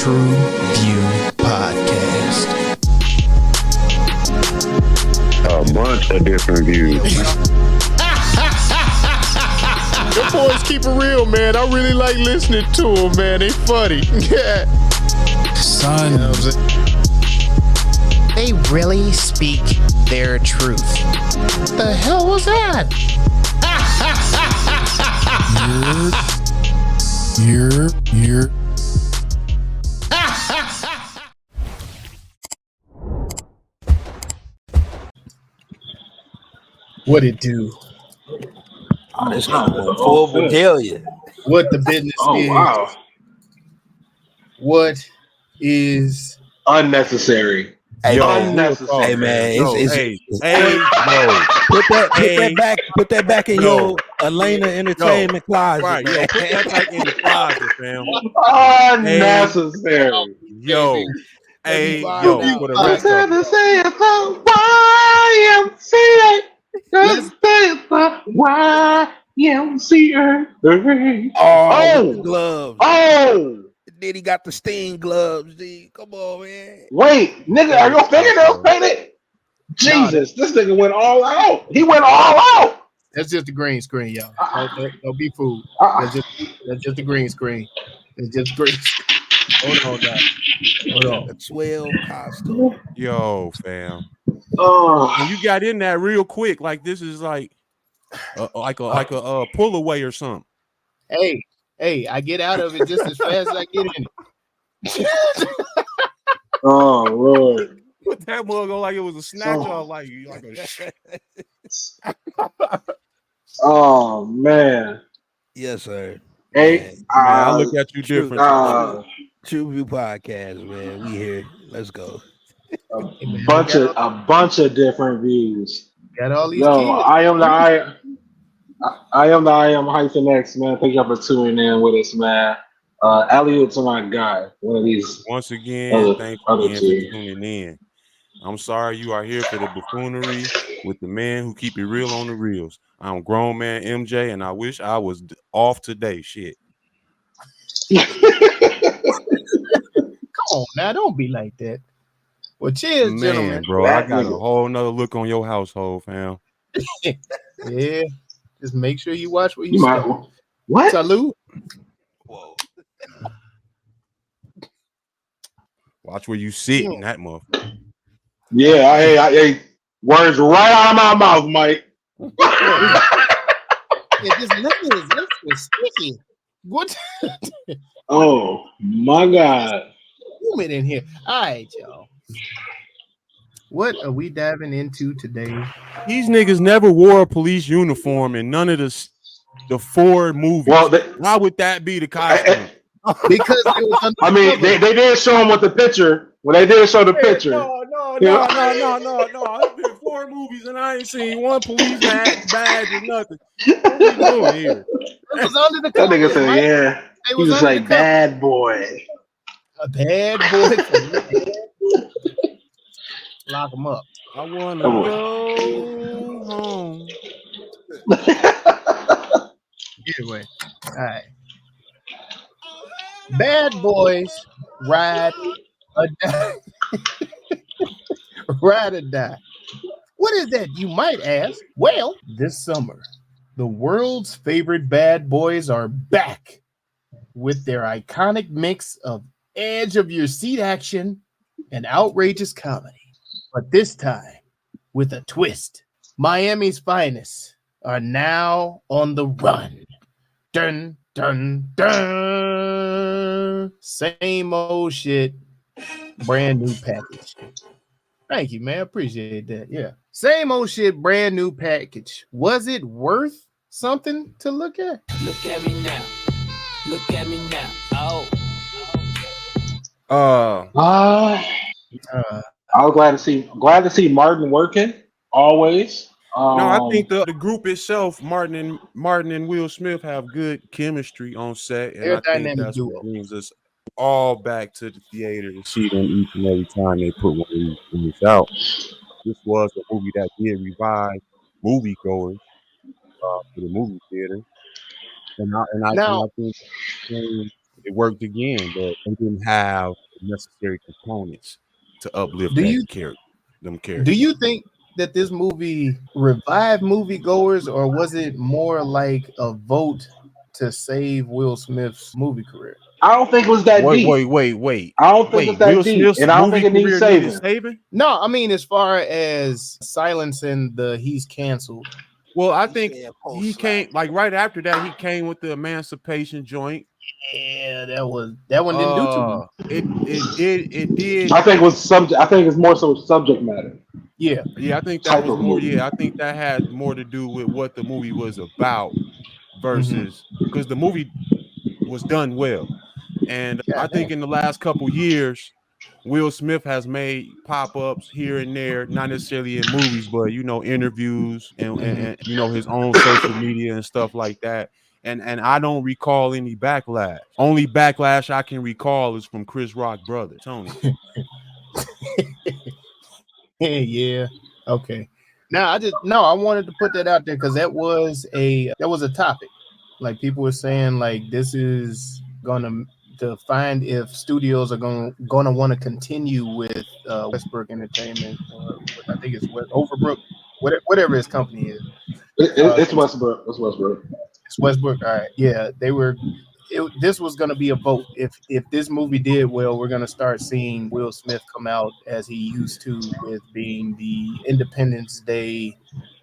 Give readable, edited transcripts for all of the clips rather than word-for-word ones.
TruVue Podcast. A bunch of different views. The boys keep it real, man. I really like listening to them, man. They funny. Yeah. Son, you know what I'm saying? They really speak their truth. The hell was that? You're. What it do? Oh, this nigga full regalia. What the business is? Wow. What is Unnecessary. Hey, Unnecessary. Hey man, put that back in your Elena Entertainment closet. Right, man. yo, put that back in the closet, fam. Unnecessary. Yo, hey, Wow. yo, You for the I'm rest of trying them. to say it's a YMCA. Just say it's a YMCA. Oh, the gloves. Oh! Then he got the stain gloves. Dude. Come on, man. Wait, nigga, are your fingernails painted? Jesus, this nigga went all out. He went all out. That's just the green screen, y'all. Don't be fooled. That's just the green screen. It's just green. Hold on. A 12 costume. Yo, fam. Oh, And you got in that real quick, like this is like a pull away or something. Hey, I get out of it just as fast as I get in it. oh, Lord. Put that mug on like it was a snatch off, like a Oh, man. Yes, sir. Hey, man, I look at you True. different. TruVue Podcast, man. We here. Let's go. a bunch of different views. Got all these Yo, kids. I am the I am hyphen X, man. Thank you for tuning in with us, man. Elliot's my guy. One of these. Once again, Other- thank other you again two. for tuning in. I'm sorry you are here for the buffoonery with the man who keep it real on the reels. I'm grown man MJ, and I wish I was off today. Shit. Come on now, don't be like that. Well, cheers, Man, gentlemen. bro, I got a whole nother look on your household, fam. Yeah, just make sure you watch what You you might. say. What? Salute. Whoa. Watch where you sit in that motherfucker. Yeah, I words right out of my mouth, Mike. Yeah, just look at his lips were sticky. What? Oh my God. Humid in here. All right, y'all. What are we diving into today? These niggas never wore a police uniform in none of the four movies. Well, why would that be the costume? Because it was I mean, they did show him with the picture. When they did show the picture. No. It's been four movies and I ain't seen one police badge or nothing. What we doing here? It was under the That cover. nigga said, Mike. yeah. It He was was under like, the cover. bad boy. A bad boy. Lock him up. I wanna Come on. go home. Anyway, all right. Bad boys ride or die. Ride or die. What is that, you might ask? Well, this summer, the world's favorite bad boys are back with their iconic mix of edge of your seat action and outrageous comedy. But this time, with a twist, Miami's finest are now on the run. Dun, dun, dun. Same old shit, brand new package. Thank you, man. Appreciate that. Yeah. Same old shit, brand new package. Was it worth something to look at? Look at me now. Look at me now. Oh. I was glad to see Martin working always. No, I think the group itself, Martin and Will Smith, have good chemistry on set, and They're I a think dynamic that's duo. what brings us all back to the theater to see them each and every time they put one of these movies out. This was a movie that did revive moviegoers to the movie theater, and I Now- think it worked again, but they didn't have the necessary components to uplift Do that you character, them do characters. you think that this movie revived moviegoers, or was it more like a vote to save Will Smith's movie career? I don't think it was that Wait, deep. wait, wait, wait, I don't think it's wait. that Will deep, Smith's and I don't movie think it needs career needed saving. saving? No, I mean as far as silencing the he's canceled. Well, I He think said he post-slap. came like right after that. He came with the Emancipation joint. Yeah, that one didn't do too much. It did. I think it was subject. I think it's more so subject matter Yeah. Yeah, I think that type was of more. movie. Yeah, I think that had more to do with what the movie was about versus because the movie was done well, and God I think damn. in the last couple years, Will Smith has made pop-ups here and there, not necessarily in movies, but interviews and his own social media and stuff like that. And I don't recall any backlash. Only backlash I can recall is from Chris Rock brother Tony. Yeah. Okay. Now I wanted to put that out there because that was a topic. Like people were saying, like this is gonna to find if studios are gonna want to continue with Westbrook Entertainment, or I think it's Overbrook, whatever his company is. It's Westbrook. It's Westbrook. It's Westbrook. All right. Yeah, this was going to be a vote. If this movie did well, we're going to start seeing Will Smith come out as he used to, with being the Independence Day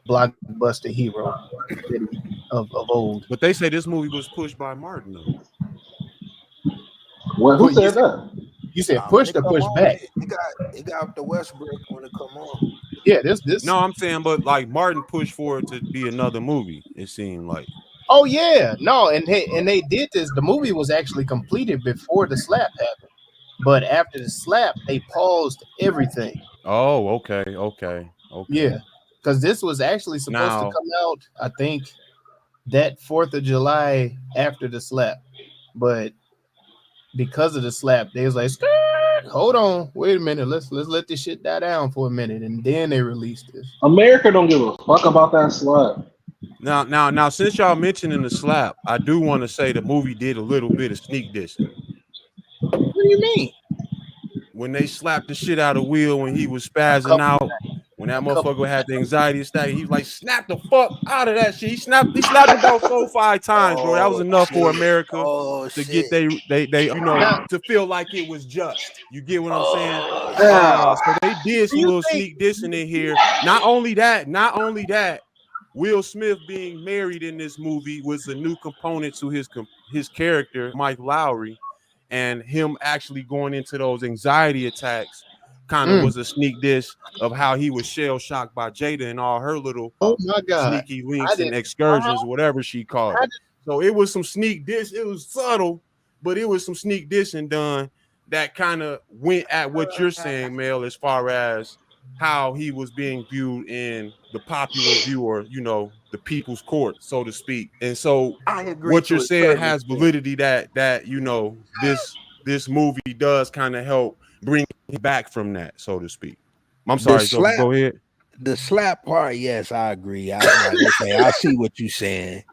blockbuster hero of old. But they say this movie was pushed by Martin though. Well, who What, you said that? You said When pushed it or come pushed on, back? it got the Westbrook when it come on. Yeah, this. No, I'm saying, but like Martin pushed for it to be another movie. It seemed like. Oh yeah, no, and they did this. The movie was actually completed before the slap happened, but after the slap, they paused everything. Oh, okay. Yeah, because this was actually supposed to Now, come out, I think, that 4th of July after the slap, but because of the slap, they was like, "Skirt, hold on, wait a minute, let's let this shit die down for a minute," and then they released this. America don't give a fuck about that slut. now, since y'all mentioning the slap, I do want to say the movie did a little bit of sneak dissing. What do you mean? When they slapped the shit out of Will when he was spazzing Couple out, when that motherfucker had the anxiety attack, he was like, snap the fuck out of that shit. He slapped about 4-5 times, bro. That was enough for America to get they to feel like it was just. You get what I'm saying? So they did some little sneak dissing in here. Not only that, Will Smith being married in this movie was a new component to his character, Mike Lowry, and him actually going into those anxiety attacks kind of was a sneak diss of how he was shell shocked by Jada and all her little my God, sneaky links and excursions, whatever she called it. So it was some sneak diss. It was subtle, but it was some sneak dissing done that kind of went at what you're saying, Mel, as far as how he was being viewed in the popular view, or the people's court, so to speak. And so I agree. what you're saying has validity that this movie does kind of help bring him back from that, so to speak. I'm sorry, go ahead. The slap part, yes, I agree. I see what you're saying,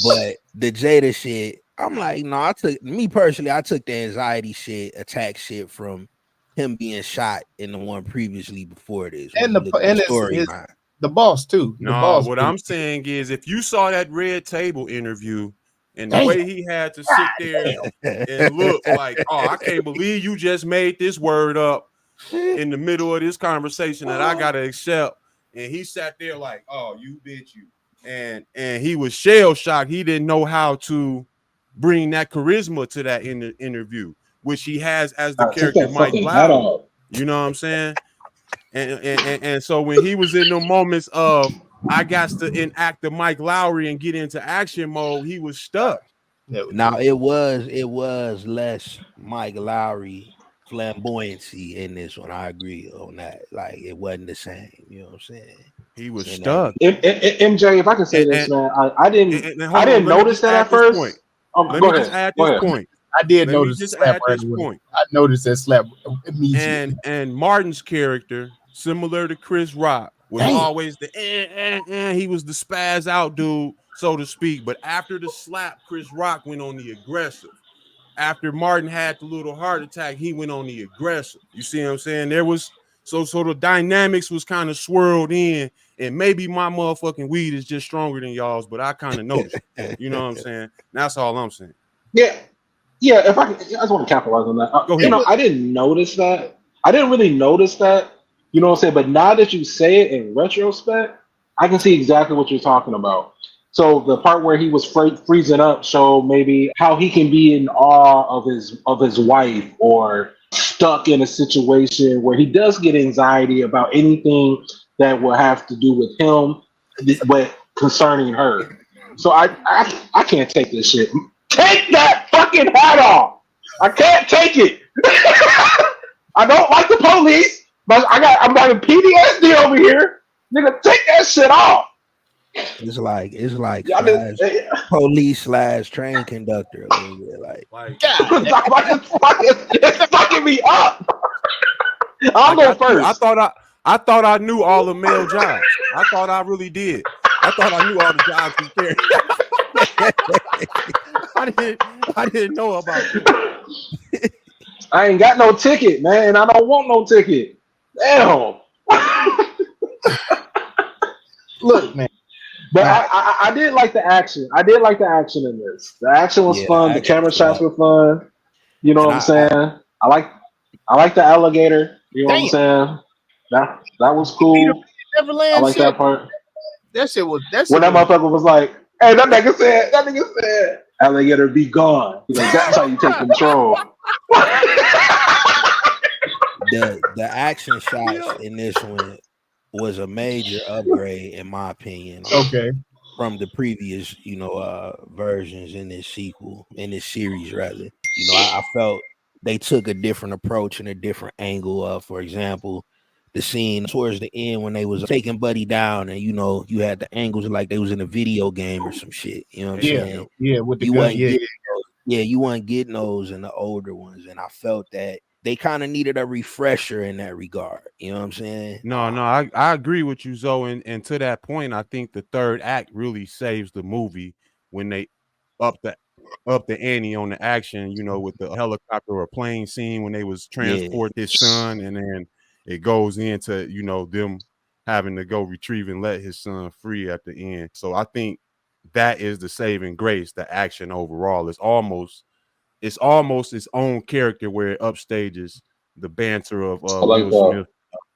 but the Jada shit, I'm like, no. I took the anxiety shit, attack shit from him being shot in the one previously before this, and the boss too. I'm saying is, if you saw that Red Table interview and the way he had to sit there and look like, oh, I can't believe you just made this word up in the middle of this conversation that I gotta accept, and he sat there like, oh, you bitch, you, and he was shell shocked. He didn't know how to bring that charisma to that interview, which he has as the character Mike Lowry. You know what I'm saying? And so when he was in the moments of I got to enact the Mike Lowry and get into action mode, he was stuck. Now it was less Mike Lowry flamboyancy in this one. I agree on that. Like it wasn't the same. You know what I'm saying? He was stuck. MJ, if I can say this, man, I didn't notice that at first. Let me just add this point. I did notice this slap right away. I noticed that slap immediately. And Martin's character, similar to Chris Rock, was always the he was the spaz out dude, so to speak. But after the slap, Chris Rock went on the aggressive. after Martin had the little heart attack, he went on the aggressor. You see what I'm saying? There was so the dynamics was kind of swirled in, and maybe my motherfucking weed is just stronger than y'all's, but I kind of noticed. You know what I'm saying? That's all I'm saying. Yeah. If I just want to capitalize on that. Go ahead. I didn't notice that. I didn't really notice that. You know what I'm saying? But now that you say it in retrospect, I can see exactly what you're talking about. So the part where he was freezing up showed maybe how he can be in awe of his wife, or stuck in a situation where he does get anxiety about anything that will have to do with him, but concerning her. So I can't take this shit. Take that fucking hat off. I can't take it. I don't like the police, but I'm having PTSD over here. Nigga, take that shit off. It's like police / train conductor. A little bit, like it's fucking me up. I'll go first. I thought I knew all the male jobs. I thought I really did. I thought I knew all the jobs he carried. I didn't know about it. I ain't got no ticket, man. I don't want no ticket. Damn. Look, man. But I did like the action. I did like the action in this. The action was fun. The camera shots were fun. You know what I'm saying? I like the alligator. You know what I'm saying? That was cool. I like that part. That shit was when that motherfucker was like, "Hey, that nigga said, alligator be gone." Like, that's how you take control. The action shots in this one was a major upgrade, in my opinion. Okay. From the previous, versions in this series, rather. I felt they took a different approach and a different angle. For example, the scene towards the end when they was taking Buddy down, and you had the angles like they was in a video game or some shit. You know what I'm saying? Yeah, with the gun. You weren't getting those in the older ones, and I felt that they kind of needed a refresher in that regard. You know what I'm saying? No, I agree with you, Zoe. And to that point, I think the third act really saves the movie when they up the ante on the action, with the helicopter or plane scene when they was transport his son, and then it goes into, them having to go retrieve and let his son free at the end. So I think that is the saving grace. The action overall is almost its own character, where it upstages the banter of Will Smith,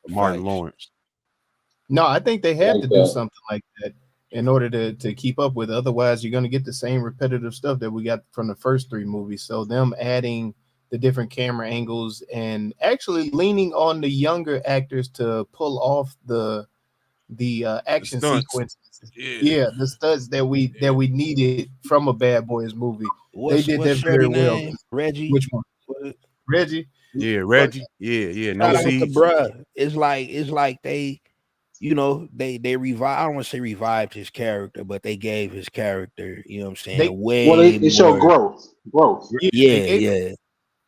Martin Lawrence. No, I think they had to do something like that in order to keep up with. Otherwise, you're going to get the same repetitive stuff that we got from the first three movies. So them adding the different camera angles and actually leaning on the younger actors to pull off the action sequences. Yeah, the stunts that we needed from a Bad Boys movie. They did that very well. Reggie. Which one? Reggie. Yeah, Reggie. Yeah. No seats. Bruh. It's like they, they revived. I don't want to say revived his character, but they gave his character, you know what I'm saying, they showed growth. Yeah.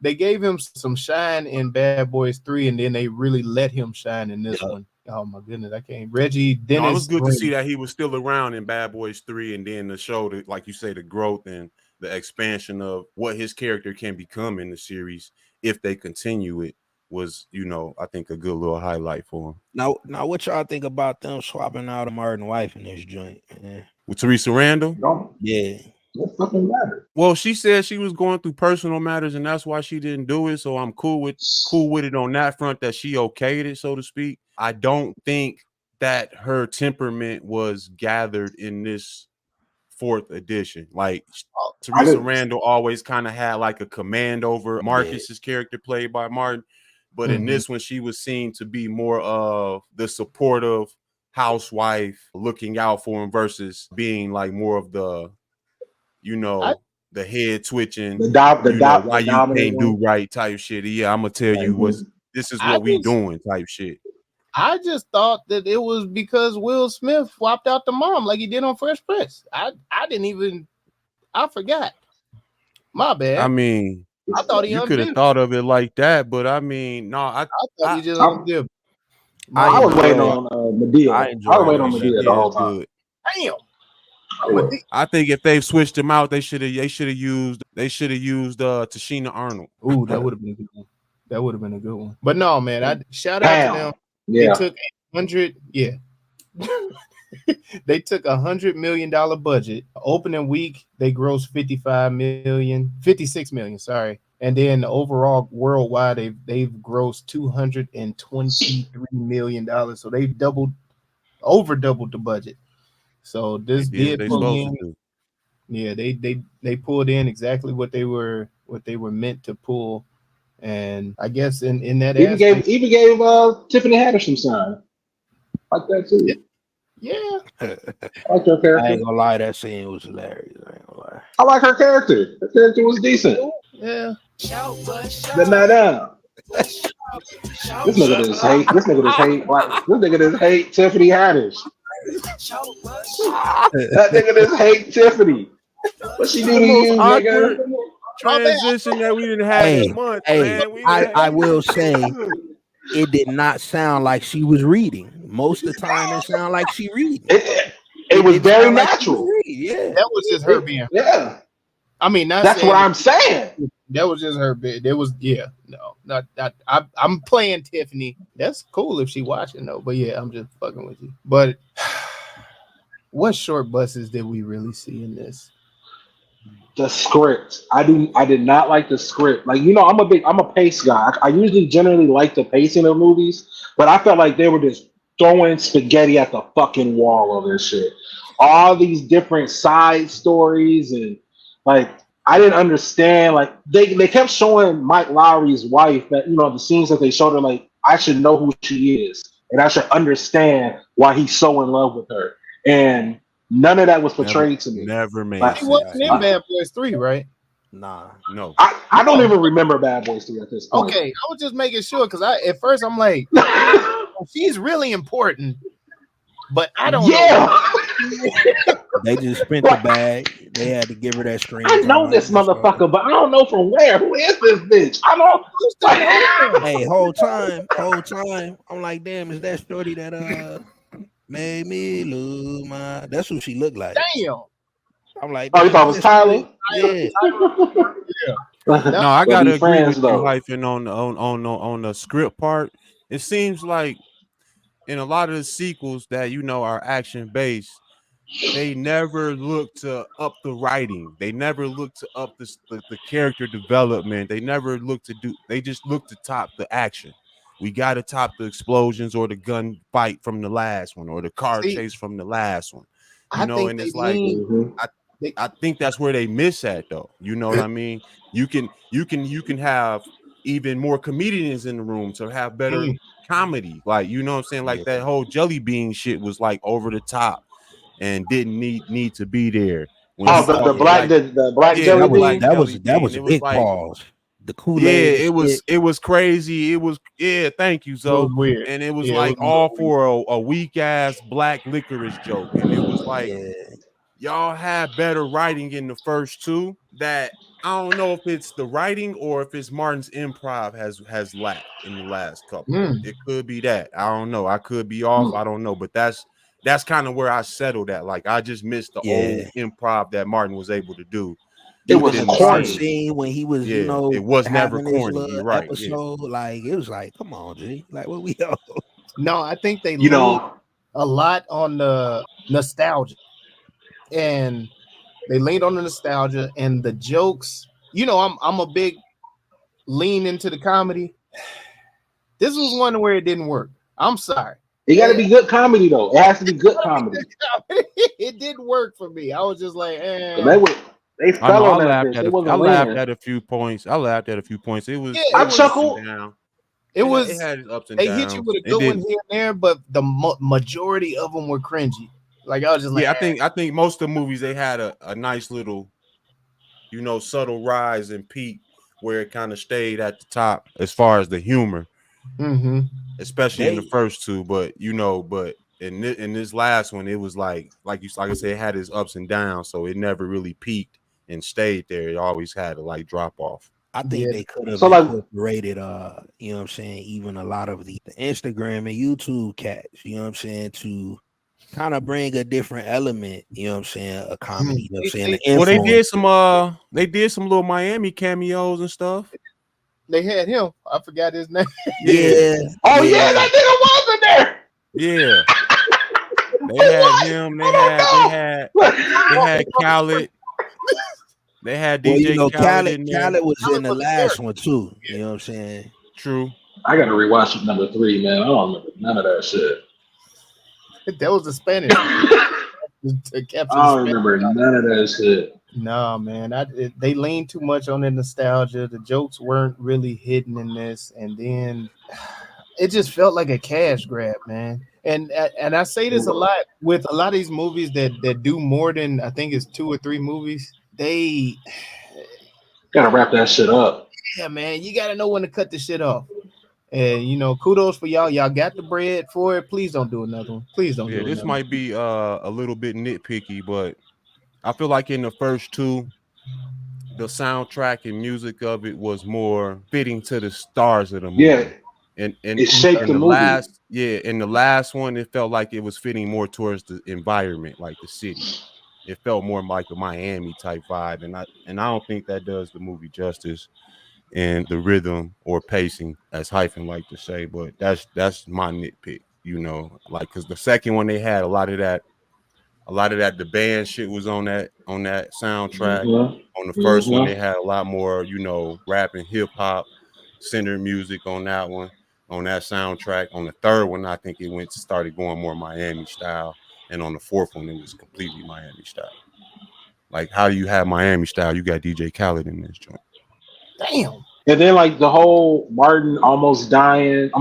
They gave him some shine in Bad Boys 3, and then they really let him shine in this one. Oh my goodness, I can't. Reggie Dennis. No, it was good to see that he was still around in Bad Boys 3, and then to show the, like you say, the growth and the expansion of what his character can become in the series if they continue it was, I think a good little highlight for him. Now what y'all think about them swapping out a Martin wife in this joint? Man? With Teresa Randall? No. Yeah. What fucking matter? Well, she said she was going through personal matters, and that's why she didn't do it. So I'm cool with it on that front, that she okayed it, so to speak. I don't think that her temperament was gathered in this fourth edition. Like Teresa Randall always kind of had like a command over Marcus's character played by Martin, but in this one she was seen to be more of the supportive housewife looking out for him versus being like more of the the head twitching, why you can't do right type shit. Yeah, I'm gonna tell you this is what we doing type shit. I just thought that it was because Will Smith swapped out the mom like he did on Fresh Prince. I forgot. My bad. I mean, I thought you could have thought of it like that, but I mean, no, I thought he just undid. I was waiting on Medea. I was waiting on Medea the whole time. Damn. I think if they've switched him out, they should have used Tashina Arnold. Ooh, that would have been a good one. That would have been a good one. But no, man, I shout out to them. Yeah. They took 100. Yeah. They took $100 million budget. Opening week, they grossed 56 million. Sorry, and then overall worldwide, they've grossed $223 million. So they over doubled the budget. So this did pull in. Yeah, they pulled in exactly what they were meant to pull, and I guess in that even gave Tiffany Haddish some sign like that too. Yeah. I like her character. I ain't gonna lie, that scene was hilarious. I ain't gonna lie. I like her character. Her character was decent. Yeah. But not down. This nigga just hate. This nigga just hate Tiffany Haddish. That nigga just hate Tiffany. What she do to you, nigga? Transition that we didn't have this month, man. I will say it did not sound like she was reading. Most of the time, it sounded like she reading. It was very natural. Yeah, that was just her being. Yeah, I mean, that's what I'm saying. That was just her. There was not. I'm playing Tiffany. That's cool if she watching though. But yeah, I'm just fucking with you. But what short buses did we really see in this? The script. I did not like the script. Like, I'm a pace guy. I usually generally like the pacing of movies, but I felt like they were just throwing spaghetti at the fucking wall of this shit. All these different side stories, and like I didn't understand. Like they kept showing Mike Lowry's wife that the scenes that they showed her, like I should know who she is and I should understand why he's so in love with her. And none of that was portrayed to me. Never made sense. He wasn't in Bad Boys 3, right? Nah, no. I don't even remember Bad Boys 3 at this point. Okay, I was just making sure because at first I'm like, she's really important, but I don't know. They just spent the bag. They had to give her that screen. I know this motherfucker, but I don't know from where. Who is this bitch? I don't. Hey, whole time, I'm like, damn, is that shorty that made me lose my? That's what she looked like. Damn. I'm like, oh, you thought it was Tyler? Yeah. No, I gotta agree with you, hyphen on the script part. It seems like in a lot of the sequels that are action based, they never look to up the writing. They never look to up the character development. They never look to do. They just look to top the action. We got to top the explosions or the gun fight from the last one or the car chase from the last one. And it's like I think that's where they miss at though. You know what I mean? You can have even more comedians in the room to have better comedy. Like, you know what I'm saying? Like that whole Jelly Bean shit was like over the top and didn't need to be there. The black Jelly Bean. That was a big pause. The Kool-Aid. It was crazy. It was thank you, Zoe. Weird. And it was all for a weak ass black licorice joke. And it was like y'all had better writing in the first two that I don't know if it's the writing or if it's Martin's improv has lacked in the last couple. It could be that. I don't know. I could be off. I don't know. But that's kind of where I settled at. Like I just missed the old improv that Martin was able to do. It was a corny scene when he was, it was never corny. You're right. Episode, like it was like, come on, G, like what we all. No, I think they leaned a lot on the nostalgia, and they leaned on the nostalgia and the jokes. I'm a big lean into the comedy. This was one where it didn't work. I'm sorry. It got to be good comedy though. It has to be good comedy. It didn't work for me. I was just like, They fell on that bitch. I laughed at a few points. It was. I chuckled. It had its ups and they downs. hit you with a good one here and there, but the majority of them were cringy. Like I was just like, I think most of the movies they had a nice little, subtle rise and peak where it kind of stayed at the top as far as the humor, especially in the first two. But in this last one, it was like I said, it had its ups and downs, so it never really peaked and stayed there. It always had a drop off. I think they could have incorporated, even a lot of the Instagram and YouTube cats, to kind of bring a different element, you know what I'm saying? A comedy, you know what I'm saying? The Well, influence. they did some little Miami cameos and stuff. They had him. I forgot his name. Yeah. Oh yeah, that nigga was in there. Yeah. They had him. They had Khaled. They had Well, DJ you know, Khaled in there. Khaled was in the was last there. one too. You know what I'm saying? True. I gotta rewatch it, number 3, man. I don't remember none of that shit. That was the Spanish. I don't remember none of that shit. No, man. They leaned too much on the nostalgia. The jokes weren't really hidden in this, and then it just felt like a cash grab, man. And I say this a lot with a lot of these movies that do more than I think it's 2 or 3 movies. They Gotta wrap that shit up. Yeah, man, you gotta know when to cut the shit off. And you know, kudos for y'all. Y'all got the bread for it. Please don't do another one. Please don't. Yeah, do this another might be a little bit nitpicky, but I feel like in the first 2, the soundtrack and music of it was more fitting to the stars of the movie. Yeah. And It shaped the movie. In the last one, it felt like it was fitting more towards the environment, like the city. It felt more like a Miami type vibe, and I don't think that does the movie justice in the rhythm or pacing, as Hyphen like to say. But that's my nitpick, you know, like because the second one they had a lot of that the band shit was on that soundtrack. Mhm. On the first one, they had a lot more, you know, rap and hip hop centered music on that one, on that soundtrack. On the third one, I think it started going more Miami style. And on the fourth one, it was completely Miami style. Like, how do you have Miami style? You got DJ Khaled in this joint. Damn. And then like the whole Marcus almost dying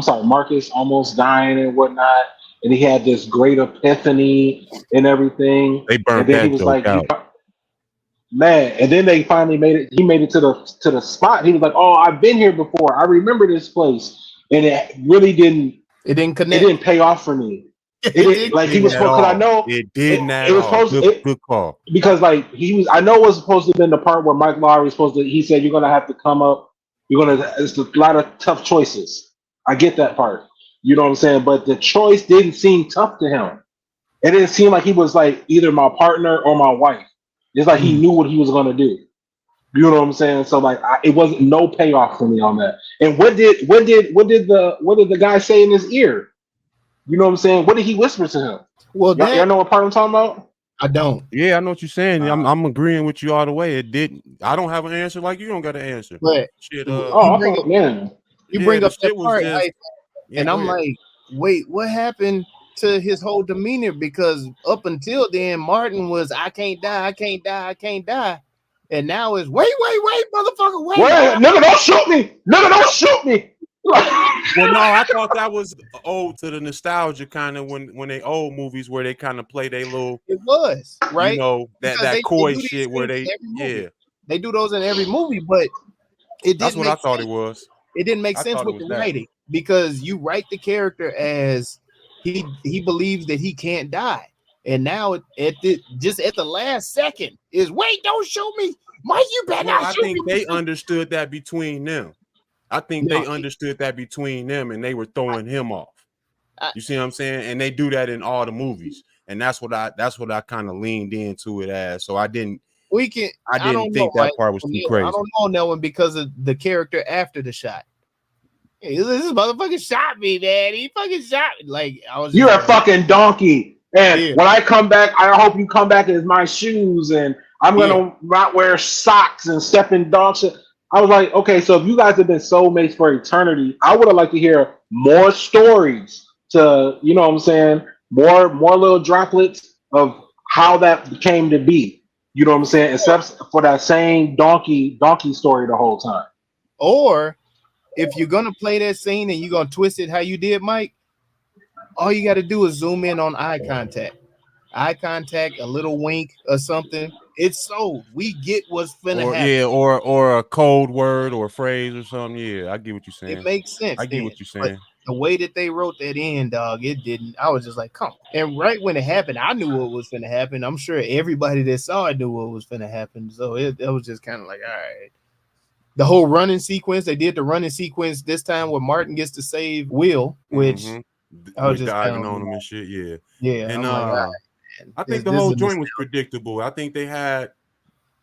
and whatnot. And he had this great epiphany and everything. They burned and then that he was joke like, out. man, and then they finally made it. He made it to the spot. He was like, "Oh, I've been here before. I remember this place." And it really didn't. It didn't connect. It didn't pay off for me. Like he was supposed. Because I know it didn't. It was supposed. Good call. Because like he was. I know it was supposed to have been the part where Mike Lowry was supposed to. He said, "You're gonna have to come up. You're gonna. It's a lot of tough choices." I get that part. You know what I'm saying? But the choice didn't seem tough to him. It didn't seem like he was like either my partner or my wife. It's like he knew what he was gonna do. You know what I'm saying? So like, it wasn't no payoff for me on that. And what did the guy say in his ear? You know what I'm saying? What did he whisper to him? Well, y'all know what part I'm talking about? I don't. Yeah, I know what you're saying. I'm agreeing with you all the way. It didn't. I don't have an answer like you don't got an answer. But shit. You bring up that part, just, and I'm like, wait, what happened to his whole demeanor? Because up until then, Martin was, I can't die. And now it's wait, motherfucker, wait. Nigga, don't shoot me. Well, no, I thought that was ode to the nostalgia kind of when they old movies where they kind of play their little. It was right, you know, that coy shit where they they do those in every movie, but it didn't. That's what I thought it was. It didn't make sense with the writing because you write the character as he believes that he can't die, and now at the last second is wait, don't shoot me, Mike, you better not shoot me. I think they understood that between them. They understood that between them, and they were throwing him off. You see what I'm saying? And they do that in all the movies, and that's what I kind of leaned into it as. So I didn't. I didn't think that part was too crazy. I don't know that one because of the character after the shot. Hey, this motherfucker shot me, man. He fucking shot me. Like I was. You're a fucking donkey. And when I come back, I hope you come back as my shoes, and I'm gonna not wear socks and step in dog shit. I was like, okay, so if you guys have been soulmates for eternity, I would have liked to hear more stories to, you know what I'm saying, more little droplets of how that came to be. You know what I'm saying? Except for that same donkey story the whole time. Or if you're gonna play that scene and you're gonna twist it how you did, Mike, all you got to do is zoom in on eye contact, a little wink or something. It's sold. We get what's finna happen. Yeah, or a code word or a phrase or something. Yeah, I get what you're saying. It makes sense. I get what you're saying. But the way that they wrote that in, dog, it didn't. I was just like, come on. And right when it happened, I knew what was finna happen. I'm sure everybody that saw it knew what was finna happen. So it was just kind of like, all right. The whole running sequence, they did the running sequence this time where Martin gets to save Will, which I was with just diving telling on you. them and shit. Yeah, Yeah, and I'm like, all right, man, I think the this whole is a joint was predictable. I think they had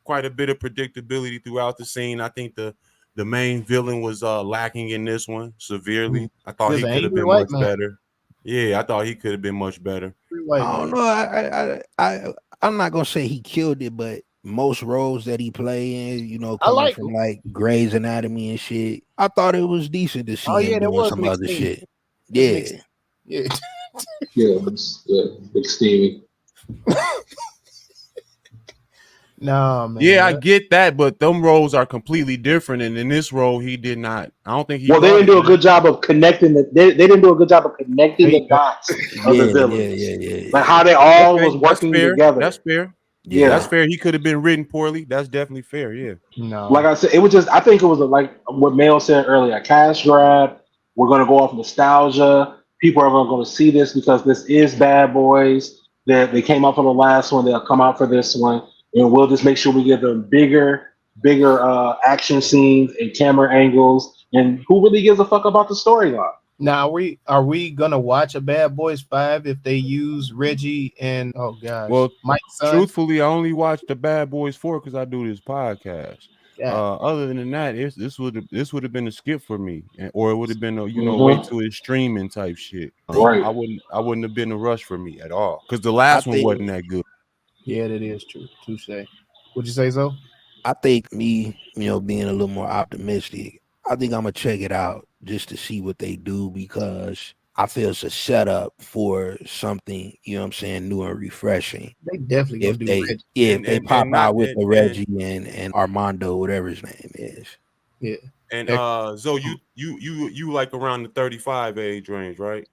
quite a bit of predictability throughout the scene. I think the main villain was lacking in this one severely. I thought There's he an could have angry been white much man. better. Yeah, I thought he could have been much better. Angry white I don't man. know. I'm not gonna say he killed it, but most roles that he played in, you know, I coming like from him. like Grey's Anatomy and shit, I thought it was decent to see Oh yeah, him that doing was some other McSteamy. shit. That's Yeah. McSteamy. Yeah. Yeah, Big Stevie. No, man. Yeah, I get that, but them roles are completely different. And in this role, he did not. I don't think he. Well, they brought didn't do a it. good job of connecting they didn't do a good job of connecting the dots of the Yeah, villains. yeah. Like how they all Okay, was working that's fair. together. That's fair. Yeah. That's fair. He could have been written poorly. That's definitely fair. Yeah. No. Like I said, it was just I think it was like what Mel said earlier, a cash grab. We're gonna go off nostalgia. People are gonna see this because this is Bad Boys. They came out for the last one, they'll come out for this one. And we'll just make sure we give them bigger action scenes and camera angles. And who really gives a fuck about the storyline? Now, are we gonna watch a Bad Boys 5 if they use Reggie and Well, Mike's son? truthfully, I only watched the Bad Boys 4 because I do this podcast. Yeah. Other than that, this would have been a skip for me, or it would have been a wait till it's streaming type shit. Right. I wouldn't have been a rush for me at all because the last one wasn't that good. Yeah, that is true. Touche. Would you say so? I think me, being a little more optimistic, I think I'm gonna check it out just to see what they do because I feel it's a setup for something, new and refreshing. They definitely gonna do Reggie. If they pop out with the Reggie and Armando, whatever his name is. Yeah. And so you like around the 35 age range, right?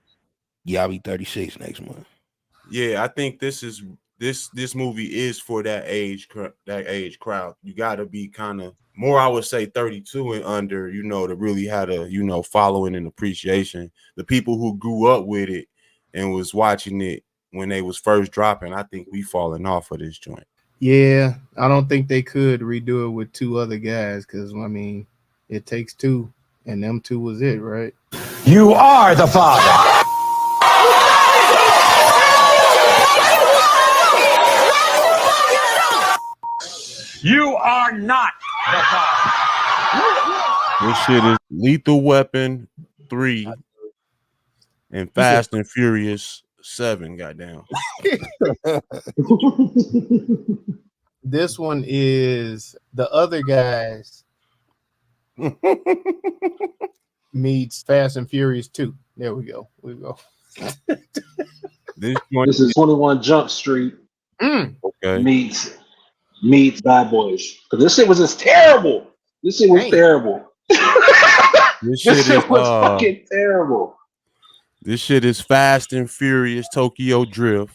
Yeah, I'll be 36 next month. Yeah, I think this movie is for that age crowd. You got to be kind of more, I would say 32 and under, to really have a following and appreciation. The people who grew up with it and was watching it when they was first dropping, I think we falling off of this joint. Yeah, I don't think they could redo it with two other guys because it takes two, and them two was it, right? You are the father. You are not the father. This shit is Lethal Weapon 3 and Fast and Furious 7. Goddamn. This one is the other guys meets Fast and Furious 2. There we go. This is 21 Jump Street okay. meets Bad Boys. Because this shit was just terrible. This shit was terrible. This shit was fucking terrible. This shit is Fast and Furious Tokyo Drift.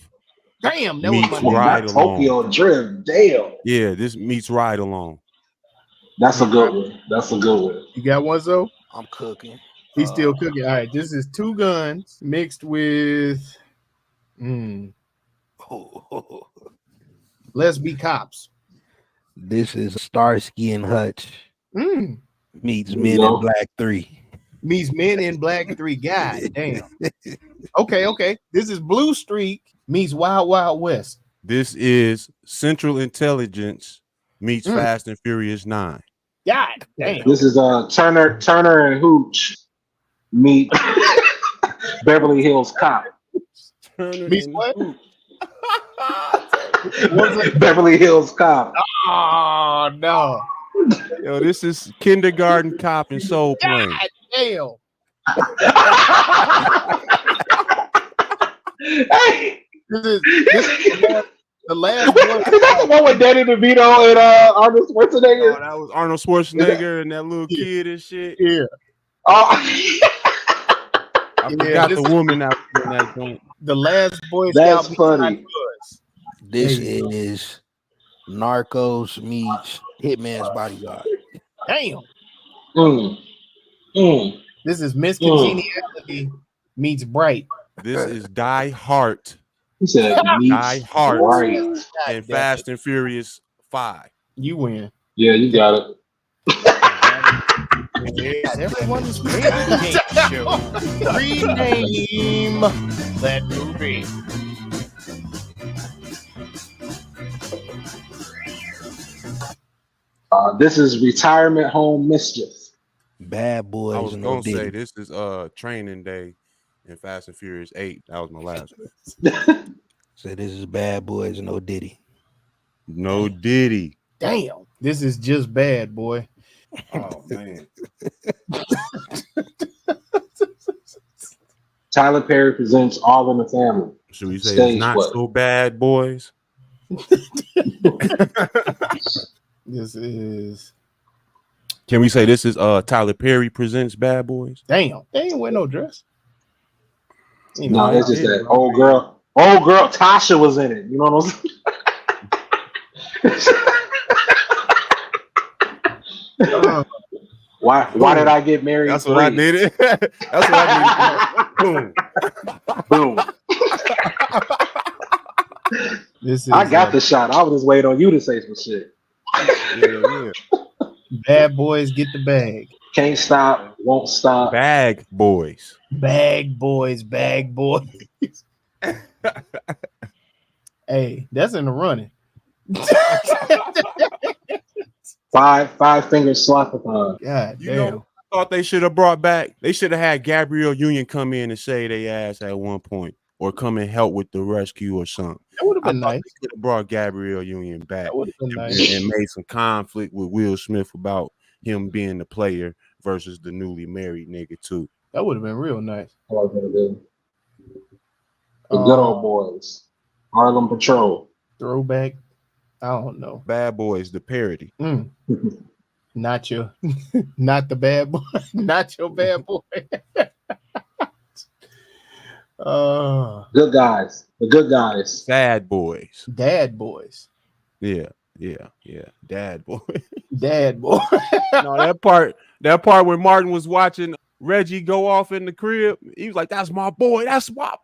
Damn, that meets was my Ride Along. Tokyo Drift. Damn. Yeah, this meets Ride Along. That's a good one. You got one, Zoe? I'm cooking. He's still cooking. All right, this is Two Guns mixed with Let's Be Cops. This is Starsky and Hutch meets Men in Black 3. Meets Men in Black 3. God damn. Okay. This is Blue Streak meets Wild Wild West. This is Central Intelligence meets Fast and Furious 9. God damn. This is Turner and Hooch meet Beverly Hills Cop. Meets what? Beverly Hills Cop. Oh no. Yo, this is Kindergarten Cop and Soul Plane. God damn. Hey, This is the last one. Is that the one with Danny DeVito and Arnold Schwarzenegger? Oh, that was Arnold Schwarzenegger and that little kid and shit. Yeah. I forgot the woman out in that joint. The last Boy That's Scout funny. This is Narcos meets Hitman's Bodyguard. Damn. This is Miss Congeniality meets Bright. This is Die Hard. He said Die Hard Right. and Fast and Furious 5. You win. Yeah, you got it. It's everyone's favorite game show. Rename that movie. This is Retirement Home Mischief. Bad Boys. I was and gonna Diddy. say this is Training Day in Fast and Furious 8. That was my last one. So this is Bad Boys and No Diddy. No Diddy. Damn, this is just bad, boy. Oh man. Tyler Perry presents All in the Family. Should we say Stage it's not what? so bad, boys? This is Can we say this is Tyler Perry presents Bad Boys? damn. They ain't wear no dress. You No, know, it's just that old girl. Old girl Tasha was in it. You know what I'm saying? Why did I get married? That's what I needed. That's what I needed. Boom. Boom. this is I got the shot. I was just waiting on you to say some shit. Yeah. Bad Boys Get the Bag. Can't stop, won't stop. Bag Boys. Bag Boys, Bag Boys. Hey, that's in the running. Five finger slapathon. God You damn. know, I thought they should have brought back. They should have had Gabrielle Union come in and say they ass at one point, or come and help with the rescue or something. That would have I been thought nice. they could have brought Gabrielle Union back That would have been and, nice. and made some conflict with Will Smith about him being the player versus the newly married nigga too. That would have been real nice. The good old boys. Harlem Patrol. Throwback. I don't know. Bad Boys, the parody. Not your, not the bad boy, not your bad boy. Good guys. The good guys. Bad Boys. Dad boys. Yeah. Dad Boy. Dad boy. No, that part when Martin was watching Reggie go off in the crib, he was like, "That's my boy. That's my."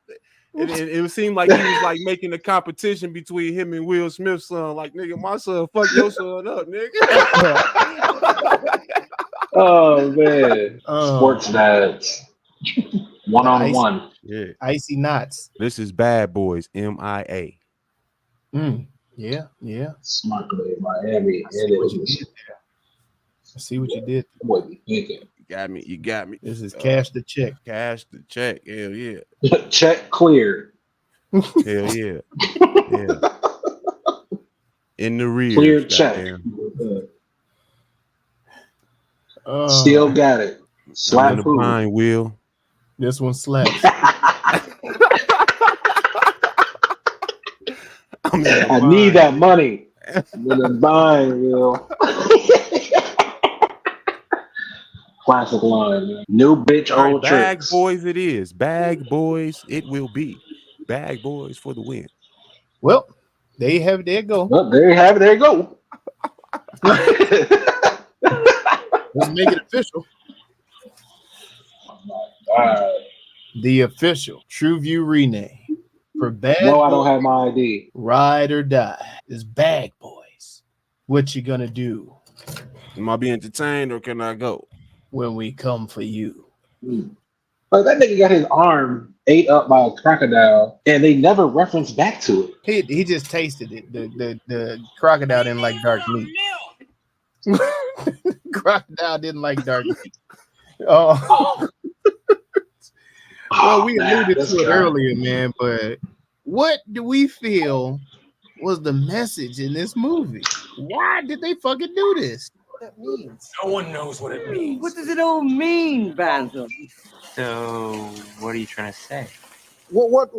And it seemed like he was like making a competition between him and Will Smith's son. Like, nigga, my son, fuck your son up, nigga. Oh man. Sports dads. One-on-one. Yeah. Icy knots. This is Bad Boys, MIA. Yeah. Smart play in Miami. I see what you did there. I see what you did. Boy, be thinking. You got me. This is cash the check. Cash the check. Hell yeah. Check clear. Hell yeah. Yeah. In the rear. Clear check. Still got it. Slap in the food. pine wheel. This one slaps. I need that money. I'm in the buying wheel. Classic line, man. New bitch, All right, old Bag tricks. Boys it is. Bag Boys it will be. Bag Boys for the win. Well, there you have it. There you go. Well, there you have it. There you go. Let's make it official. The official TruVue rename for Bad No, I Boys don't have my ID. Ride or Die is Bag Boys. What you gonna do Am I being entertained or can I go? when we come for you? Like that nigga got his arm ate up by a crocodile, and they never reference back to it. He just tasted it. The crocodile didn't like dark meat. Crocodile didn't like dark meat. Oh. Well, we alluded to it earlier, man, but what do we feel was the message in this movie? Why did they fucking do this? What that means? No one knows what it means. What does it all mean, Bantam? So, what are you trying to say? What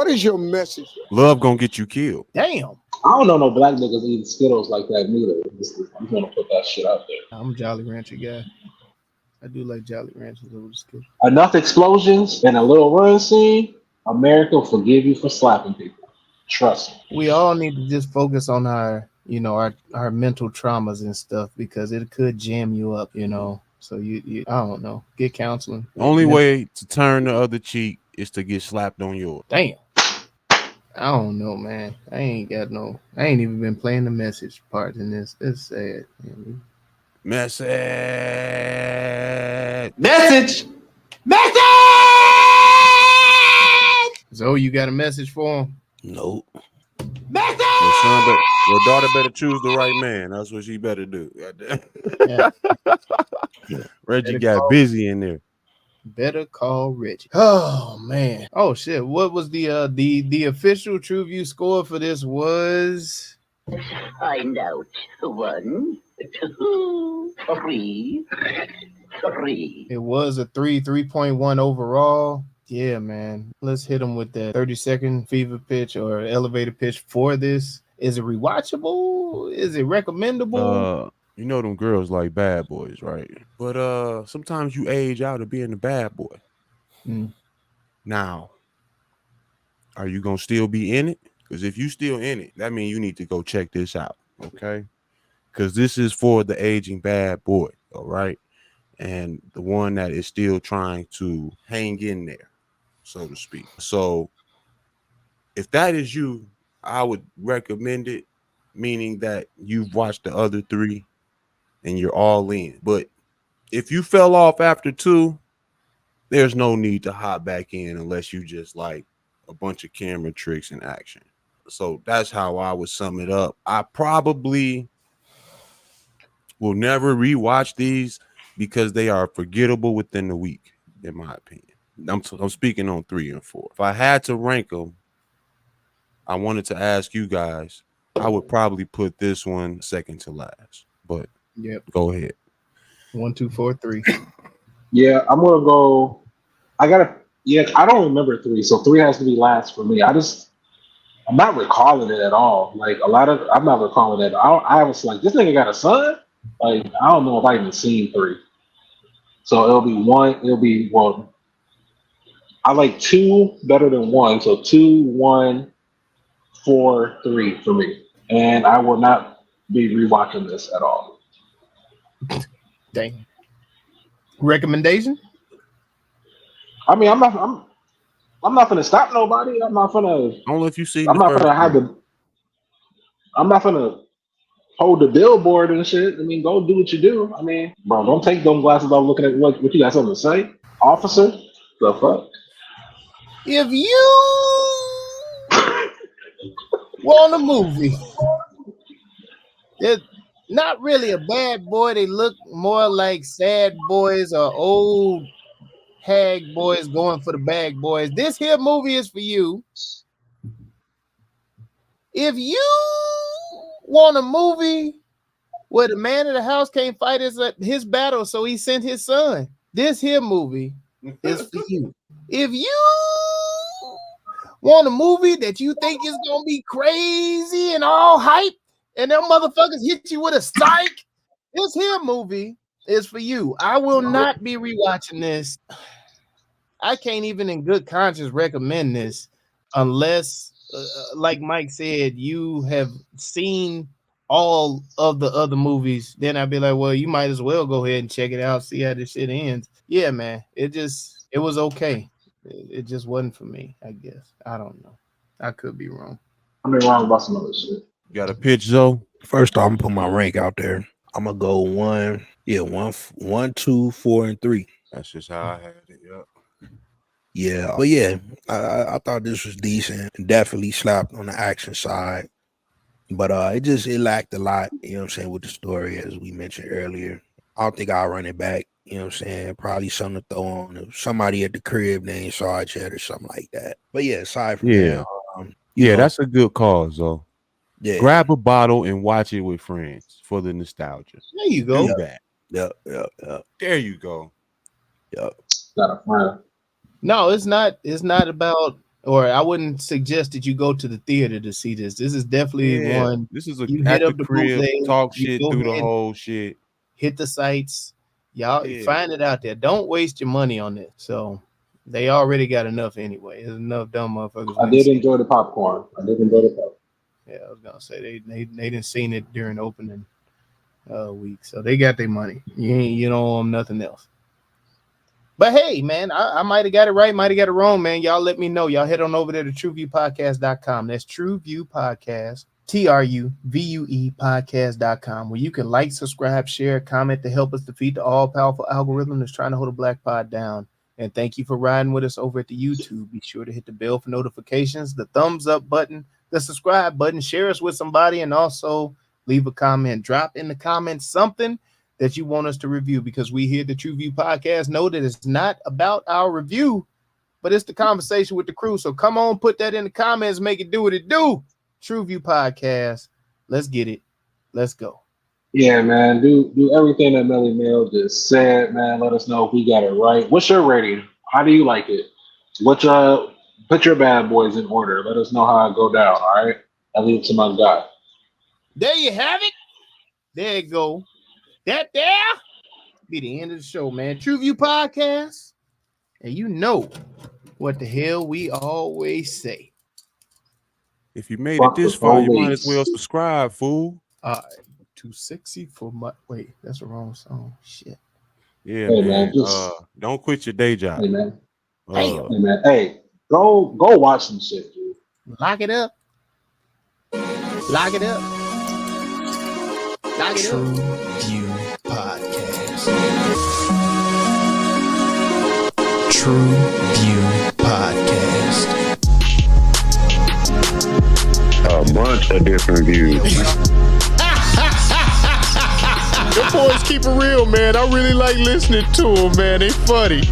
is your message? Love gonna get you killed. Damn. I don't know no black niggas eating Skittles like that neither. I'm gonna put that shit out there. I'm a Jolly Rancher guy. I do like Jolly Ranchers over the Skittles. Enough explosions and a little run scene, America will forgive you for slapping people. Trust me. We all need to just focus on our mental traumas and stuff because it could jam you up, So you I don't know. Get counseling. Only way to turn the other cheek is to get slapped on yours. Damn. I don't know, man. I ain't even been playing the message part in this. It's sad. Man. Message. Zoe, you got a message for him? Nope. Your daughter better choose the right man. That's what she better do. Yeah. Reggie Better got call- busy in there. Better call Reggie. Oh man. Oh shit. What was the official TruVue score for this was? Find out. 1, 2, 3. It was a 3.1 overall. Yeah, man. Let's hit him with that 30-second fever pitch or elevator pitch for this. Is it rewatchable? Is it recommendable? You know them girls like bad boys, right? But sometimes you age out of being a bad boy. Now, are you gonna still be in it? Because if you still in it, that means you need to go check this out, okay? Because this is for the aging bad boy, all right? And the one that is still trying to hang in there, so to speak. So if that is you, I would recommend it, meaning that you've watched the other 3 and you're all in. But if you fell off after 2, there's no need to hop back in unless you just like a bunch of camera tricks in action. So that's how I would sum it up. I probably will never rewatch these because they are forgettable within the week, in my opinion. I'm speaking on 3 and 4. If I had to rank them, I wanted to ask you guys, I would probably put this one second to last. But go ahead. 1, 2, 4, 3. Yeah, I'm gonna go. I don't remember 3, so 3 has to be last for me. I'm not recalling it at all. Like I'm not recalling it. I was like, this nigga got a son? Like, I don't know if I even seen 3. So it'll be 1. I like 2 better than 1. So 2, 1, 4, 3 for me. And I will not be rewatching this at all. Dang. Recommendation? I mean, I'm not gonna stop nobody. I'm not gonna. Only if you see. I'm not gonna hold the billboard and shit. I mean, go do what you do. I mean, bro, don't take them glasses off looking at what you got something to say, officer. The fuck? If you want a movie, it's not really a bad boy. They look more like sad boys or old hag boys going for the bag boys. This here movie is for you. If you want a movie where the man of the house can't fight his battle, so he sent his son, this here movie is for you. If you want a movie that you think is gonna be crazy and all hype, and them motherfuckers hit you with a strike, this here movie is for you. I will not be rewatching this. I can't even in good conscience recommend this unless, like Mike said, you have seen all of the other movies. Then I'd be like, well, you might as well go ahead and check it out, see how this shit ends. Yeah, man, it was okay. It just wasn't for me, I guess. I don't know. I could be wrong. I mean, wrong about some other shit. You got a pitch, Zoe? First off, I'm gonna put my rank out there. I'm gonna go 1, 2, 4, and 3. That's just how I had it. Yep. Yeah, but yeah, I thought this was decent. Definitely slapped on the action side, but it lacked a lot. You know what I'm saying, with the story, as we mentioned earlier. I don't think I'll run it back. You know what I'm saying? Probably something to throw on if somebody at the crib they ain't saw it yet or something like that. But yeah, aside from that, that's a good cause, though. Yeah, grab a bottle and watch it with friends for the nostalgia. There you go. Do that. Yep. There you go. Yep. Not a friend. No, it's not. It's not about. Or I wouldn't suggest that you go to the theater to see this. This is definitely one. This is a you at hit up the the crib, bootleg, talk you shit go through the ahead, whole shit. Hit the sites. Y'all find it out there. Don't waste your money on this. So they already got enough anyway. There's enough dumb motherfuckers. I did enjoy the popcorn. Yeah, I was gonna say they didn't seen it during opening week, so they got their money. You don't owe them nothing else. But hey, man, I might have got it right, might have got it wrong, man. Y'all let me know. Y'all head on over there to TruVuePodcast.com. That's TruVue Podcast. TruVue podcast.com, where you can like, subscribe, share, comment to help us defeat the all-powerful algorithm that's trying to hold a black pod down. And thank you for riding with us over at the YouTube. Be sure to hit the bell for notifications, the thumbs up button, the subscribe button, share us with somebody, and also leave a comment. Drop in the comments something that you want us to review, because we here at the TruVue Podcast know that it's not about our review, but it's the conversation with the crew. So come on, put that in the comments, make it do what it do. TruVue Podcast. Let's get it. Let's go. Yeah, man. Do everything that Melly Mel just said, man. Let us know if we got it right. What's your rating? How do you like it? Put your bad boys in order. Let us know how it go down. All right. I leave it to my guy. There you have it. There you go. That there be the end of the show, man. TruVue Podcast. And you know what the hell we always say. If you made it this far, you might as well subscribe, fool. Too sexy for my that's the wrong song. Shit. Yeah, hey, man. Don't quit your day job. Hey, man. Hey, man. Hey, go watch some shit, dude. Lock it up. Lock it up. Lock it up. TruVue Podcast. TruVue Podcast. A bunch of different views. The boys keep it real, man. I really like listening to them, man. They funny.